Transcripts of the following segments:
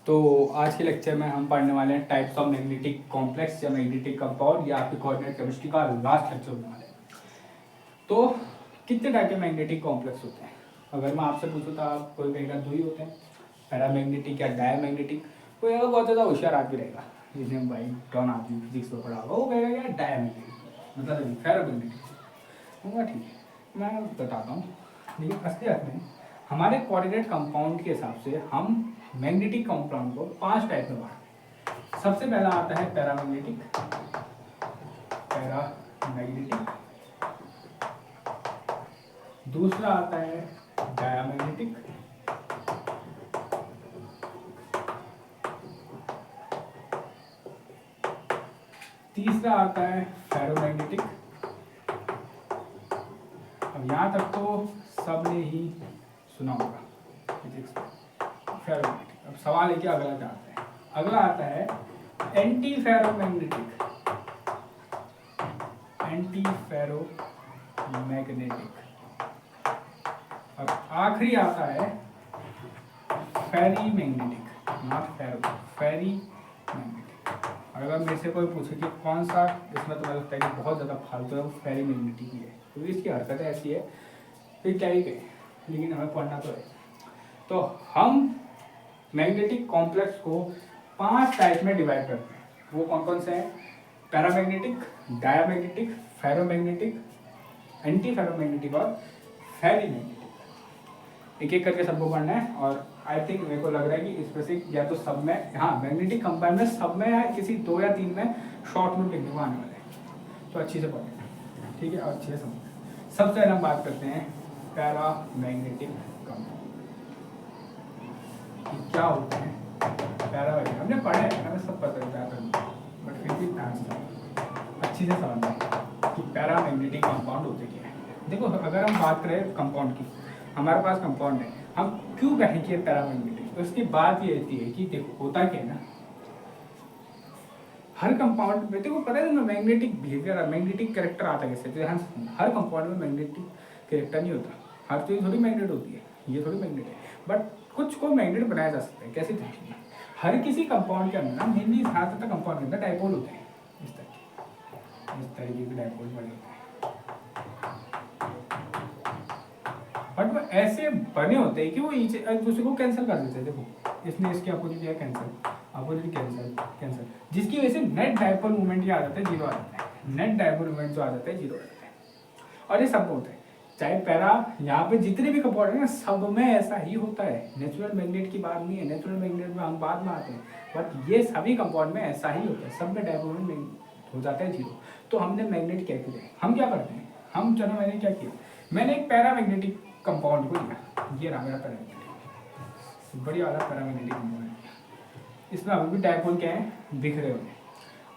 तो आज के लेक्चर में हम पढ़ने वाले हैं टाइप्स ऑफ मैग्नेटिक कॉम्प्लेक्स या मैग्नेटिक कंपाउंड या आपकी कोऑर्डिनेट केमिस्ट्री का लास्ट लेक्चर होने वाला है। तो कितने टाइप के मैग्नेटिक कॉम्प्लेक्स होते हैं? अगर मैं आपसे पूछूँ तो आप कोई कहेगा दो ही होते हैं, पैरामैग्नेटिक या डायमैग्नेटिक। कोई अगर बहुत ज़्यादा होशियार आदमी रहेगा, जिसने भाई टॉन आदमी फिजिक्स में पढ़ा होगा, वो कहेगा यार डायमैग्नेटिक मतलब फेरोमैग्नेटिक होगा। ठीक है, मैं बताता हूँ। लेकिन असली अर्थ में हमारे कोऑर्डिनेट कंपाउंड के हिसाब से हम मैग्नेटिक कंपाउंड को 5 टाइप में बांटते हैं। सबसे पहला आता है पैरामैग्नेटिक। दूसरा आता है डायमैग्नेटिक। तीसरा आता है फेरोमैग्नेटिक। अब यहाँ तक तो सबने ही सुना होगा फिजिक्स में, फेरोमैग्नेटिक। अब सवाल है कि अगला क्या आता है? अगला आता है एंटी फेरोमैग्नेटिक। और आखिरी आता है फेरीमैग्नेटिक, नॉट फेरो, फेरीमैग्नेटिक। और अगर मेरे से कोई पूछे कि कौन सा इसमें तुम्हें लगता है कि बहुत ज़्यादा फालतू है, वो फेरीमैग्नेटिक ही है, क्योंकि इसकी हरकतें ऐसी है फिर क्या ही कहें, लेकिन हमें पढ़ना तो है। तो हम मैग्नेटिक कॉम्प्लेक्स को 5 टाइप में डिवाइड करते हैं। वो कौन कौन से हैं? Paramagnetic, diamagnetic, ferromagnetic, anti ferromagnetic और फेरीमैग्नेटिक। एक एक करके सबको पढ़ना है। और आई थिंक मेरे को लग रहा है कि इसमें से या तो सब में, हाँ मैग्नेटिक कंपाउंड में सब में, या किसी 2 या 3 में शॉर्ट नोट लिखने को आने वाले हैं, तो अच्छी से पढ़ना, ठीक है, अच्छे से समझना। सबसे पहले हम बात करते हैं पैरामैग्नेटिक कंपाउंड। क्या होते हैं पैरामैग्नेटिक? हमने पढ़ा है, हमें सब पता है, बट फिर भी अच्छी से समझना कि पैरामैग्नेटिक कंपाउंड होते क्या है। देखो, अगर हम बात करें कंपाउंड की, हमारे पास कंपाउंड है, हम क्यों कहें कि पैरामैग्नेटिक? तो इसकी बात ये रहती है कि देखो होता क्या है ना, हर कंपाउंड में देखो पता है ना मैग्नेटिक बिहेवियर, मैग्नेटिक कैरेक्टर आता है कैसे? हर कंपाउंड में मैग्नेटिक कैरेक्टर नहीं होता, हर चीज़ थोड़ी मैग्नेट होती है, ये थोड़ी मैग्नेट है, बट कुछ को मैग्नेट बनाया जा सकता है। कैसे देखिए, हर किसी कंपाउंड के अंदर ना मेनली ज़्यादातर कंपाउंड के अंदर डाइपोल होते हैं, इस तरीके के डाइपोल बने होते हैं। बट वो ऐसे बने होते हैं कि वो एक दूसरे को कैंसिल कर देते हैं। देखो इसने इसके अपोजिट किया, कैंसिल, अपोजिट कैंसिल, कैंसिल, जिसकी वजह से नेट डाइपोल मूवमेंट क्या आ जाता है? 0 आ जाता है। नेट डाइपोल मूवमेंट जो आ जाता है 0 आ जाता है। और ये सब होता है, चाहे पैरा, यहाँ पे जितने भी कंपाउंड है ना, सब में ऐसा ही होता है। नेचुरल मैग्नेट की बात नहीं है, नेचुरल मैग्नेट में हम बाद में आते हैं, बट ये सभी कंपाउंड में ऐसा ही होता है, सब में डाइपोल मूवमेंट हो जाता है 0। तो हमने मैग्नेट क्या किया, हम क्या करते हैं, हम चलो मैंने क्या किया, मैंने एक पैरामैग्नेटिक कंपाउंड को लिया, ये रहा मेरा पैरामैग्नेटिक, बढ़िया वाला पैरामैग्नेटिक कंपाउंड। इसमें अभी भी डाइपोल क्या है, बिखरे हुए हैं।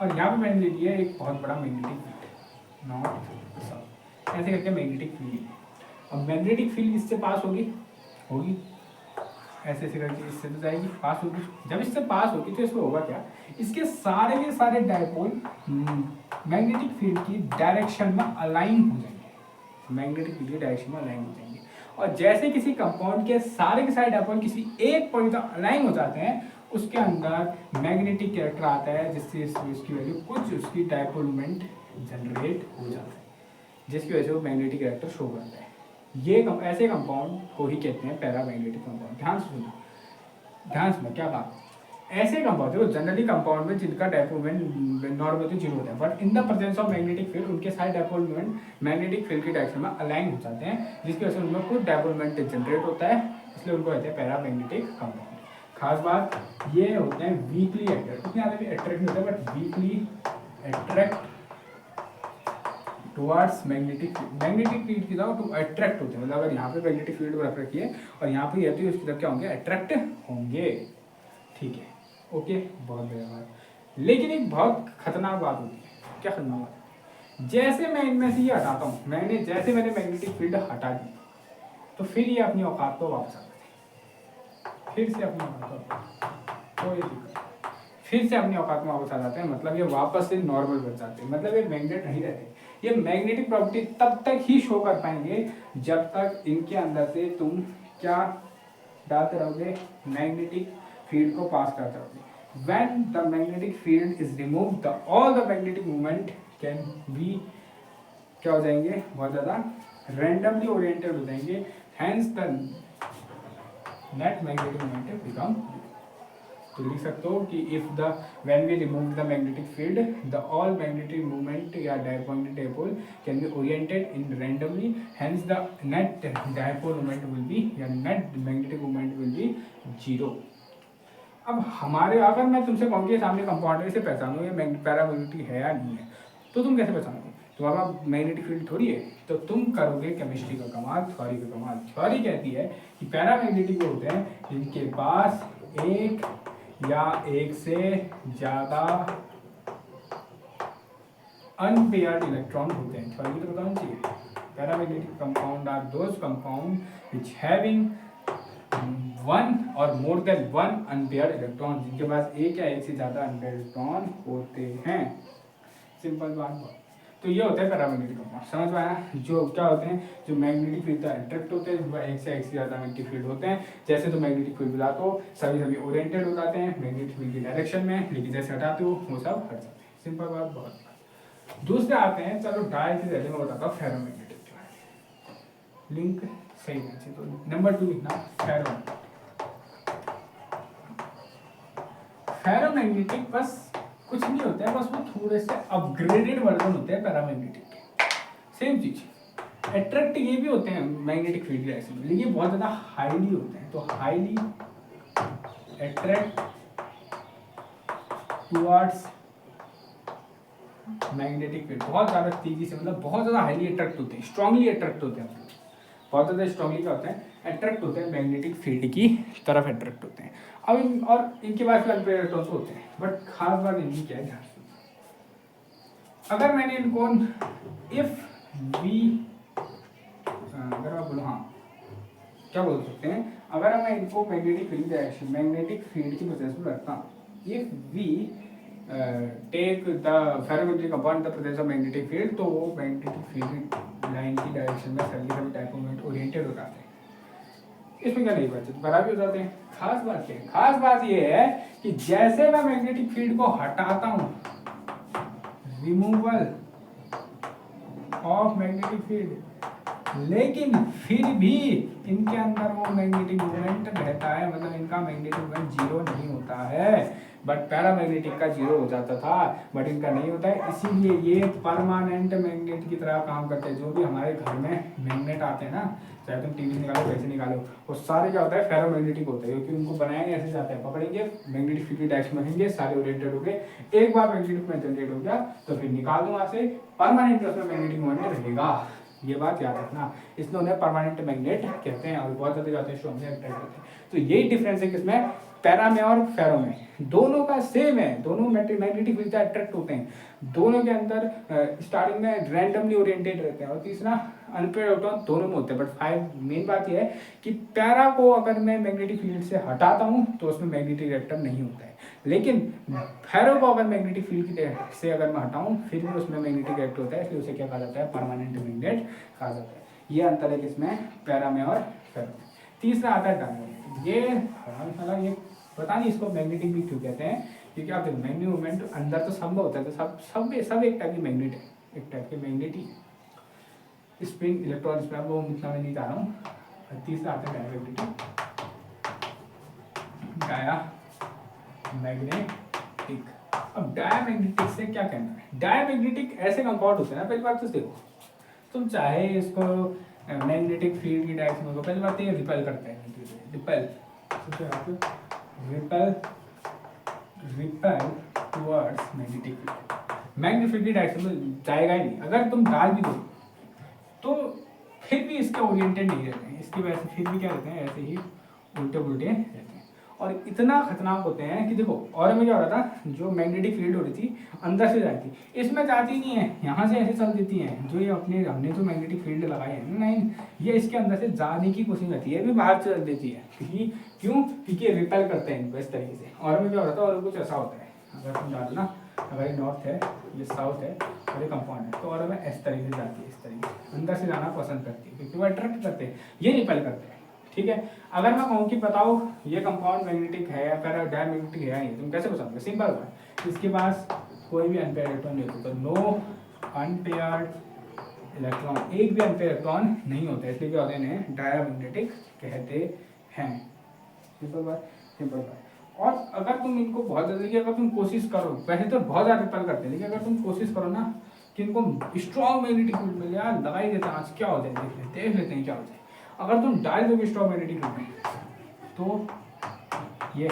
और यहाँ पे मैंने ले लिया एक बहुत बड़ा मैग्नेटिक फील्ड, नॉर्थ साउथ, ऐसे करके मैग्नेटिक फील्ड। अब मैग्नेटिक फील्ड इससे पास होगी, ऐसे ऐसे करके इससे तो जाएगी, पास होगी। जब इससे पास होगी तो इसमें होगा क्या, इसके सारे के सारे डाइपोल मैग्नेटिक फील्ड की डायरेक्शन में अलाइन हो जाएंगे, मैग्नेटिक फील्ड की डायरेक्शन में अलाइन हो जाएंगे। और जैसे किसी कंपाउंड के सारे डाइपोल किसी एक पॉइंट तक अलाइन हो जाते हैं, उसके अंदर मैग्नेटिक कैरेक्टर आता है, जिससे इसकी वैल्यू कुछ उसकी डाइपोल मोमेंट जनरेट हो जाता है, जिसकी वजह से वो मैग्नेटिक कैरेक्टर शो करता है। ये ऐसे कंपाउंड को ही कहते हैं पैरामैग्नेटिक कंपाउंड। ध्यान से सुनो, ध्यान से, क्या बात, ऐसे कंपाउंड देखो जनरली कंपाउंड में जिनका डाइपोल मोमेंट नॉर्मली 0 होता है, but in the presence of magnetic field उनके सारे डाइपोल मोमेंट मैग्नेटिक फील्ड की डायरेक्शन में अलाइन हो जाते हैं, जिसकी वजह से उनमें कुछ डाइपोल मोमेंट जनरेट होता है, इसलिए उनको कहते हैं पैरामैग्नेटिक कंपाउंड। खास बात ये होते हैं वीकली अट्रैक्ट, उतने ज़्यादा भी अट्रैक्ट नहीं होते, but weekly attract towards magnetic field की तरफ टू अट्रैक्ट होते हैं। मतलब अगर यहाँ पे मैग्नेटिक फील्ड रख रखी है और यहाँ पे रहती है, उसकी तरफ क्या होंगे, अट्रैक्ट होंगे। ठीक है, ओके, बहुत बढ़िया बात। लेकिन एक बहुत खतरनाक बात होती है। क्या खतरनाक बात? जैसे मैं इनमें से ये हटाता हूँ, मैंने मैग्नेटिक फील्ड हटा दी, तो फिर ये अपनी औकात को वापस आ जाते हैं, फिर से अपनी औकात को, कोई दिक्कत, फिर से अपनी औकात में वापस आ जाते हैं। मतलब ये वापस से नॉर्मल बन जाते हैं, मतलब ये मैग्नेट नहीं रहते। ये मैग्नेटिक प्रॉपर्टी तब तक ही शो कर पाएंगे जब तक इनके अंदर से तुम क्या डालते रहोगे, मैग्नेटिक फील्ड को पास करता है। When the magnetic field is removed, all the magnetic movement can be क्या हो जाएंगे, बहुत ज़्यादा randomly oriented हो जाएंगे, hence the net magnetic moment become। तो लिख सकते हो कि if the when we remove the magnetic field, the all magnetic movement या point dipole can be oriented in randomly, hence the net dipole moment will be या net magnetic moment will be 0। अब हमारे अगर मैं तुमसे कहूँ कि सामने कंपाउंडर से पहचानो ये पैरामैग्नेटिक है या नहीं है, तो तुम कैसे पहचानोगे? तुम्हारा मैग्नेटिक फील्ड थोड़ी है, तो तुम करोगे केमिस्ट्री का कमाल, थ्योरी का कमाल। थ्योरी कहती है कि पैरामैग्नेटिक वो होते हैं जिनके पास एक या एक से ज़्यादा अनपेयर्ड इलेक्ट्रॉन होते हैं। थ्योरी तो बताना चाहिए। Paramagnetic compound are those compound which having one और more than one unpaired electron, जिनके पास एक या एक से ज़्यादा अनपेयर्ड इलेक्ट्रॉन होते हैं। सिंपल बात। तो ये होता है पैरामैग्नेटिक कंपाउंड। समझ में आया? जो क्या होते हैं, जो मैग्नेटिक फील्ड का अट्रैक्ट होते हैं, वह एक से ज़्यादा मैग्नेटिक फील्ड होते हैं। जैसे तो मैग्नेटिक फील्ड बुलाते हो सभी ओरिएंटेड हो जाते हैं मैग्नेटिक फील्ड की डायरेक्शन में, लेकिन जैसे हटाते हो वो सब हट जाते हैं। सिंपल बात, बहुत। दूसरे आते हैं, चलो डायल से पहले मैं बताता हूँ फेरोमैग्नेटिक। लिंक सही है, तो नंबर 2 लिखना फेरोमैग्नेटिक। फेरोमैग्नेटिक बस कुछ नहीं होता है, बस वो थोड़े से अपग्रेडेड वर्जन होते हैं पैरामैग्नेटिक के। सेम चीज अट्रैक्ट ये भी होते हैं मैग्नेटिक फील्ड के डायरेक्शन में, लेकिन बहुत ज़्यादा हाईली होते हैं। तो highly attract towards magnetic field, बहुत ज़्यादा तेजी से, मतलब बहुत ज़्यादा हाईली अट्रैक्ट होते हैं, स्ट्रांगली अट्रैक्ट होते हैं। बहुत ज़्यादा स्ट्रांगली क्या होते हैं, अट्रैक्ट होते हैं मैग्नेटिक फील्ड की तरफ अट्रैक्ट होते हैं। अब और इनके पास अनपेयर्ड इलेक्ट्रॉन्स होते हैं, बट खास बात इनकी क्या है, ध्यान से अगर मैंने इनको इफ वी अगर आप बोलो, हाँ क्या बोल सकते हैं, अगर मैं इनको magnetic field direction magnetic field की प्रेजेंस में रखता हूँ, if we take the ferromagnetic compound the presence of magnetic field, तो वो मैग्नेटिक फील्ड लाइन की डायरेक्शन में सभी टाइप ऑफ ओरिएंटेड हो जाते हैं। इसमें क्या नहीं बचते, बराबर हो जाते हैं। खास बात क्या है, खास बात ये है कि जैसे मैं मैग्नेटिक फील्ड को हटाता हूं, रिमूवल ऑफ मैग्नेटिक फील्ड, लेकिन फिर भी इनके अंदर वो मैग्नेटिक मूवमेंट रहता है, मतलब इनका मैग्नेटिक मूवमेंट जीरो नहीं होता है। बट पैरामैग्नेटिक का जीरो हो जाता था, बट इनका नहीं होता है। इसीलिए ये परमानेंट मैग्नेट की तरह काम करते हैं। जो भी हमारे घर में मैग्नेट आते हैं ना, चाहे तुम टीवी निकालो, पैसे निकालो, वो सारे क्या होता है, फेरोमैग्नेटिक होते हैं, क्योंकि उनको बनाएंगे ऐसे जाते हैं, पकड़ेंगे मैग्नेटिक फील्ड की डायरेक्शन में रखेंगे, सारे ओरिएंटेड हो गए। एक बार मैग्नेटिक में जनरेट हो गया तो फिर निकाल दो वहां से, परमानेंट उसमें मैग्नेटिक मूवमेंट रहेगा। ये बात याद रखना, इसलिए उन्हें परमानेंट मैग्नेट कहते हैं और बहुत ज्यादा जाते हैं, स्ट्रॉन्गली अट्रैक्ट होते हैं। तो यही डिफरेंस है किसमें, पैरा में और फेरो में। दोनों का सेम है, दोनों मैग्नेटिक फील्ड से अट्रैक्ट होते हैं, दोनों के अंदर स्टार्टिंग में रैंडमली ओरिएंटेड रहते हैं, और तीसरा अनपेयर्ड इलेक्ट्रॉन दोनों में होते हैं। बट फाइव मेन बात यह है कि पैरा को अगर मैं मैग्नेटिक फील्ड से हटाता हूं तो उसमें मैग्नेटिक रिएक्टर नहीं होता है, लेकिन फेरो को अगर मैग्नेटिक फील्ड से अगर मैं हटाऊं फिर भी उसमें मैग्नेटिक रिएक्टर होता है, इसलिए उसे क्या कहा जाता है, परमानेंट मैग्नेट कहा जाता है। ये अंतर है किसमें, पैरा में और फेरो में। तीसरा आता है डायमंड। ये पता नहीं इसको मैग्नेटिक भी क्यों कहते हैं, क्योंकि आप देखो मैग्नेटिक मूवमेंट अंदर तो सब होता है, तो सब एक टाइप की मैग्नेट है, एक टाइप के मैग्नेट ही। स्प्रिंग इलेक्ट्रॉन स्प्रिंग वो इतना मैं नहीं जा रहा हूँ। तीसरा आता है डायमैग्नेटिक। डायमैग्नेटिक, अब डायमैग्नेटिक से क्या कहना है, डायमैग्नेटिक ऐसे कंपाउंड होते हैं ना, पहली बात तो देखो, तुम चाहे इसको मैग्नेटिक फील्ड की डायरेक्शन में, पहली बात ये रिपेल करते हैं, repel towards magnetic field. Magnetic field की डायरेक्शन में जाएगा ही नहीं, अगर तुम डाल भी दो तो फिर भी इसके ओरिएंटेड नहीं रहते हैं, इसकी वजह से फिर भी क्या रहते हैं, ऐसे ही उल्टे पुल्टे रहते हैं। और इतना खतरनाक होते हैं कि देखो, और में क्या हो रहा था, जो मैग्नेटिक फील्ड हो रही थी अंदर से जाती, इसमें जाती नहीं है, यहाँ से ऐसे चल देती हैं। जो ये हमने जो मैग्नेटिक फील्ड लगाई है, नहीं, ये इसके अंदर से जाने की कोशिश करती है, ये भी बाहर चल देती है। क्योंकि रिपेल करते हैं इनको इस तरीके से। और में क्या होता है, और कुछ ऐसा होता है, अगर तुम डालो ना, अगर ये नॉर्थ है, ये साउथ है और ये कंपाउंड है, तो और में इस तरीके से जाती है, इस तरीके से अंदर से जाना पसंद करती है, क्योंकि वो अट्रैक्ट करते हैं, ये रिपेल करते हैं। ठीक है। अगर मैं कहूँ कि बताओ ये कंपाउंड मैग्नेटिक है या फिर डायमैग्नेटिक है या नहीं, तुम कैसे बताओगे? सिंपल है, इसके पास कोई भी अनपेयर्ड इलेक्ट्रॉन नहीं होता, तो नो अनपेयर्ड इलेक्ट्रॉन, एक भी अनपेयर्ड इलेक्ट्रॉन नहीं होता, इसलिए क्या होते हैं, इन्हें डायमैग्नेटिक कहते हैं। सिंपल बात, सिंपल बात। और अगर तुम इनको बहुत ज़्यादा, अगर तुम कोशिश करो, वैसे तो बहुत ज़्यादा रिपेल करते हैं, लेकिन अगर तुम कोशिश करो ना कि इनको स्ट्रॉन्ग मैग्नेटिक फील्ड मिले, यार लगा ही देते हैं आज क्या हो जाए, देख लेते हैं क्या हो जाए। अगर तुम डाल दोगे स्ट्रॉन्ग मैग्नेटिक फील्ड में, तो ये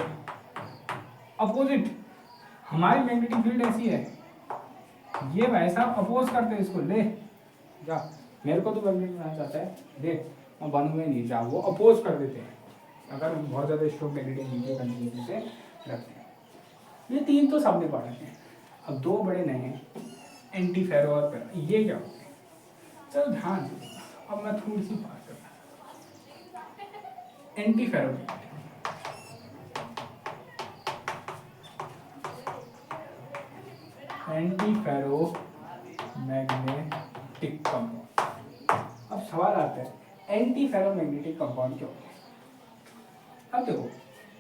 अपोजिट हमारी मैग्नेटिक फील्ड ऐसी है, ये भाई साहब अपोज करते हैं इसको, ले जा, मेरे को तो मैग्नेट बनाना चाहता है, देख मैं बनूंगा नहीं, जा, वो अपोज कर देते हैं अगर हम बहुत ज़्यादा स्ट्रॉन्ग मैग्नेटिक फील्ड कंटिन्यूटी से रखते हैं। ये तीन तो सबने पढ़े हैं, अब दो बड़े नए हैं, एंटी फेरो और फेरो, ये क्या होते हैं? चलो ध्यान दो, अब मैं थोड़ी सी बात करता हूँ। Anti ferro antiferromagnetic compound. अब सवाल आता है एंटी फेरो मैग्नेटिक कंपाउंड क्यों? अब देखो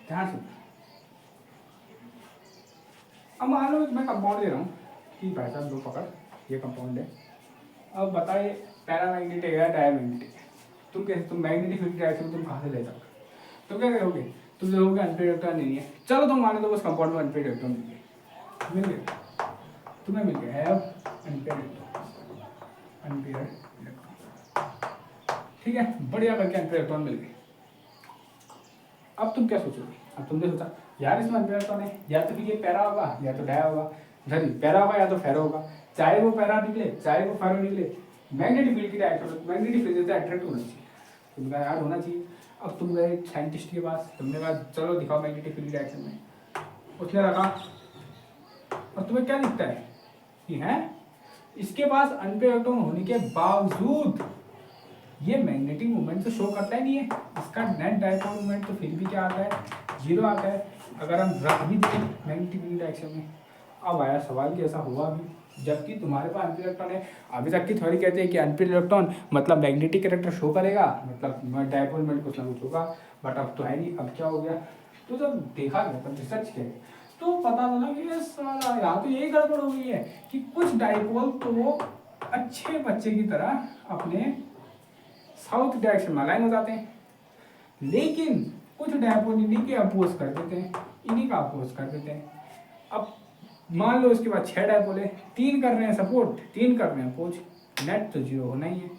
ध्यान से, अब मान लो मैं कंपाउंड दे रहा हूँ कि भाई साहब दो पकड़, ये कंपाउंड है, अब बताइए पैरामैग्नेटिक है या डायमैग्नेटिक है, तुम कैसे, तुम मैग्नेटिक फील्ड डायरेक्शन तुम कहाँ से ले जाओगे? तो क्या करोगे? तुम देखोगे अनपेयर्ड इलेक्ट्रॉन नहीं है, चलो तुम मान लो उस कंपाउंड में अनपेयर्ड इलेक्ट्रॉन मिल गए, तुम्हें मिल गया है अनपेयर्ड इलेक्ट्रॉन, ठीक है, बढ़िया करके अनपेयर्ड इलेक्ट्रॉन मिल गए। अब तुम क्या सोचोगे? अब तुमने सोचा यार इसमें अनपेयर्ड इलेक्ट्रॉन है, या तो ये पैरा होगा या तो डाया होगा, सॉरी पैरा होगा या तो फेरो होगा, चाहे वो पैरा निकले चाहे वो फेरो निकले, मैग्नेटिक फील्ड की डायरेक्शन, मैग्नेटिक फील्ड से अट्रैक्ट होना चाहिए, तुमने कहा यार होना चाहिए। अब तुम गए साइंटिस्ट के पास, तुमने कहा चलो दिखाओ मैग्नेटिक फील्ड डायरेक्शन में, उसने रखा और तुम्हें क्या दिखता है कि है इसके पास अनपेयर्ड इलेक्ट्रॉन होने के बावजूद ये मैग्नेटिक मूवमेंट तो शो करता ही नहीं है, इसका नेट डायपोल मूवमेंट तो फिर भी क्या आता है, जीरो आता है। अगर हम रख भी दें मैग्नेटिक फील्ड डायरेक्शन में, अब आया सवाल कि ऐसा हुआ भी, जबकि तुम्हारे पास अनपेयर्ड इलेक्ट्रॉन है। अभी तक की थ्योरी कहते हैं कि अनपेयर्ड इलेक्ट्रॉन मतलब मैग्नेटिक कैरेक्टर शो करेगा, मतलब डायपोल मूवमेंट कुछ ना कुछ होगा, बट अब तो है नहीं। अब क्या हो गया? तो जब देखा गया, तब रिसर्च किया गया, तो पता चला कि ये साला यहाँ तो यही गड़बड़ हो गई है कि कुछ डायपोल तो अच्छे बच्चे की तरह अपने साउथ डायरेक्शन में अलाइन हो जाते हैं, लेकिन कुछ डायपोल इन्हीं के अपोज कर देते हैं, इन्हीं का अपोज कर देते हैं। अब मान लो इसके बाद 6 डायपोल है, 3 कर रहे हैं सपोर्ट, 3 कर रहे हैं अपोज, नेट तो जीरो होना ही है।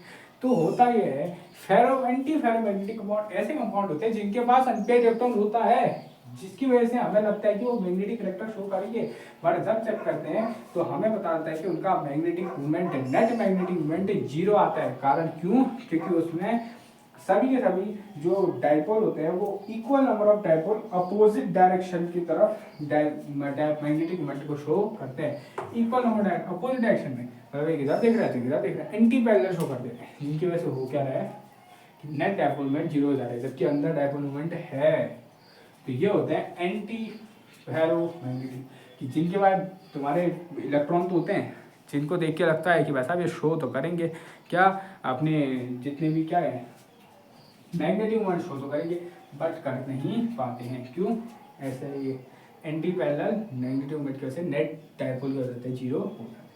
तो होता यह है फेरो एंटी फेरोमैग्नेटिक कंपाउंड ऐसे कंपाउंड होते हैं जिनके पास अनपेयर्ड इलेक्ट्रॉन होता है, जिसकी वजह से हमें लगता है कि वो मैग्नेटिक कैरेक्टर शो करेंगे, बट जब चेक करते हैं तो हमें पता चलता है कि उनका magnetic movement, net magnetic movement zero आता है। कारण क्यों? क्योंकि उसमें सभी के सभी जो डायपोल होते हैं वो equal number of dipole opposite direction की तरफ मैग्नेटिक मूवमेंट को शो करते हैं, इक्वल नंबर अपोजिट डायरेक्शन में, मतलब एक इधर देख रहा है इधर देख रहा है, एंटी पैरेलल शो कर देते हैं, जिनकी वजह से हो क्या रहा है कि नेट डायपोल मूवमेंट जीरो हो जा रहा है, जबकि अंदर डायपोल मूवमेंट है। तो ये होते हैं एंटी फेरोमैग्नेटिक, कि जिनके बाद तुम्हारे इलेक्ट्रॉन तो होते हैं जिनको देख के लगता है कि वैसा भी शो तो करेंगे, क्या अपने जितने भी क्या है मैग्नेटिक मोमेंट शो तो करेंगे, बट कर नहीं पाते हैं। क्यों? ऐसे ये एंटी पैरेलल मैग्नेटिक मोमेंट की वजह से नेट डायपोल की वजह से जीरो हो जाता है।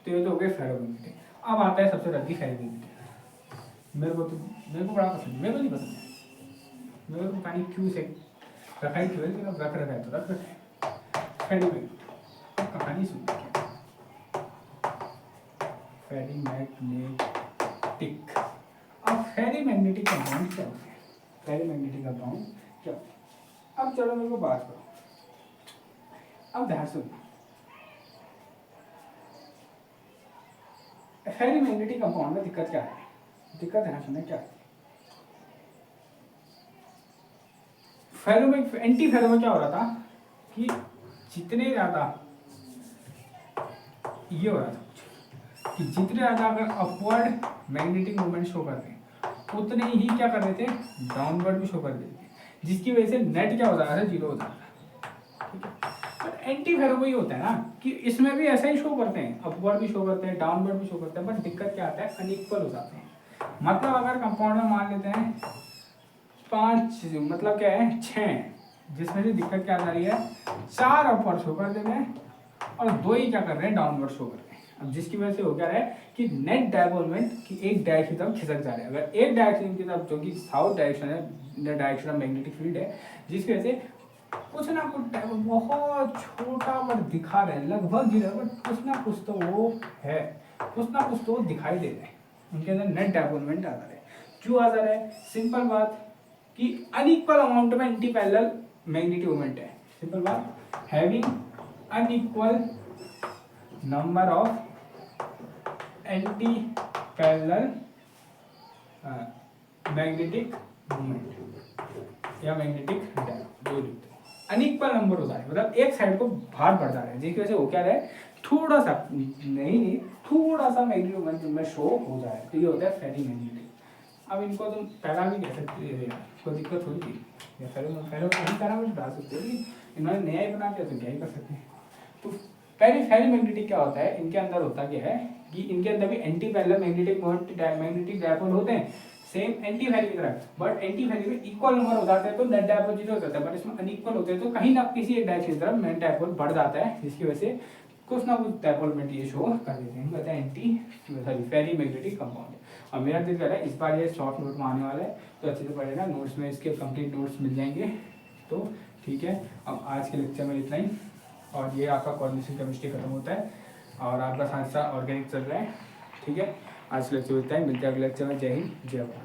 तो ये तो हो गए फेरोमैग्नेटिक। अब आता है सबसे रद्दी फेरोमैग्नेटिक, मेरे को बड़ा पसंद, मेरे को नहीं पसंद है, मेरे को पता नहीं क्यों से रखा ही क्यों है, रख रखा है तो रख रखे फेरोमैग्नेटिक। कहानी सुन फेरोमैग्नेटिक। अब फेरोमैग्नेटिक कंपाउंड क्या होते हैं? फेरोमैग्नेटिक कंपाउंड क्या होते हैं? अब चलो मेरे को बात करो, अब ध्यान सुनो, फेरोमैग्नेटिक कंपाउंड में दिक्कत क्या है? दिक्कत ध्यान सुनना क्या है? एंटी फेरो में क्या हो रहा था कि जितने ज्यादा ये हो रहा था कि जितने ज्यादा अगर अपवर्ड मैग्नेटिक मूवमेंट शो कर रहे हैं उतने ही क्या कर रहे थे, डाउनवर्ड भी शो कर देते थे, जिसकी वजह से नेट क्या हो जा रहा है, जीरो हो जा रहा है। ठीक है, पर एंटी फेरो वही होता है ना कि इसमें भी ऐसा ही शो करते हैं, अपवर्ड भी शो करते हैं, डाउनवर्ड भी शो करते हैं, बट दिक्कत क्या आता है, अनइक्वल हो जाते हैं। मतलब अगर कंपाउंड में मान लेते हैं 5 मतलब क्या है 6, जिसमें से दिक्कत क्या आ रही है, 4 अपवर्ड शो कर दे रहे हैं और 2 ही क्या कर रहे हैं, डाउनवर्ड शो कर रहे हैं। अब जिसकी वजह से हो क्या रहा है कि नेट डायपोलमेंट की एक डायरेक्शन की तरफ खिसक जा रहे हैं। अगर एक डायरेक्शन की तरफ जो कि साउथ डायरेक्शन है, डायरेक्शन ऑफ मैग्नेटिक फील्ड है, जिसकी वजह से कुछ ना कुछ बहुत छोटा बट दिखा रहे हैं, लगभग जीरो, बट कुछ ना कुछ तो वो है, कुछ ना कुछ तो दिखाई दे रहे हैं, उनके अंदर नेट डायपोलमेंट आ रहा है। क्यों आ रहा है? सिंपल बात कि अनइक्वल अमाउंट में एंटी पैरेलल मैग्नेटिक मोमेंट है। सिंपल बात, having unequal number of anti parallel magnetic moment या मैग्नेटिक जो अनइक्वल नंबर हो जा रहे हैं, मतलब एक साइड को भार बढ़ जा रहा है, जिसकी वजह से वो क्या रहा है, थोड़ा सा नहीं थोड़ा सा मैग्नेटिक मोमेंट में शो हो जा रहा है, तो ये होता है फेरी मैग्नेटिक। अब इनको तुम पहला भी कह सकते हैं, कोई दिक्कत होगी या पहले कहीं पैरामीटर डाल सकते हो, इन्होंने नया ही बना दिया तो क्या ही कर सकते हैं। तो फेरी मैग्नेटिक क्या होता है, इनके अंदर होता क्या है कि इनके अंदर भी anti parallel magnetic moment magnetic dipole होते हैं, सेम एंटी फेरी की तरह, बट एंटी फेरी में इक्वल नंबर हो जाते हैं तो नेट डायपोल जीरो हो जाता है, बट इसमें अनइक्वल होते हैं तो कहीं ना किसी एक डायरेक्शन की तरफ नेट डायपोल बढ़ जाता है, जिसकी वजह से कुछ ना कुछ डायपोलमेंट ये शो कर देते हैं, कहते हैं एंटी फेरी मैग्नेटिक कंपाउंड। और मेरा दिल कर रहा है इस बार ये शॉर्ट नोट में आने वाला है, तो अच्छे से पढ़ेगा, नोट्स में इसके कंप्लीट नोट्स मिल जाएंगे। तो ठीक है, अब आज के लेक्चर में इतना ही, और ये आपका कोऑर्डिनेशन केमिस्ट्री खत्म होता है और आपका साथ साथ ऑर्गेनिक चल रहा है। ठीक है, आज के लेक्चर इतना ही, मिलते हैं अगले लेक्चर में। जय हिंद, जय भारत।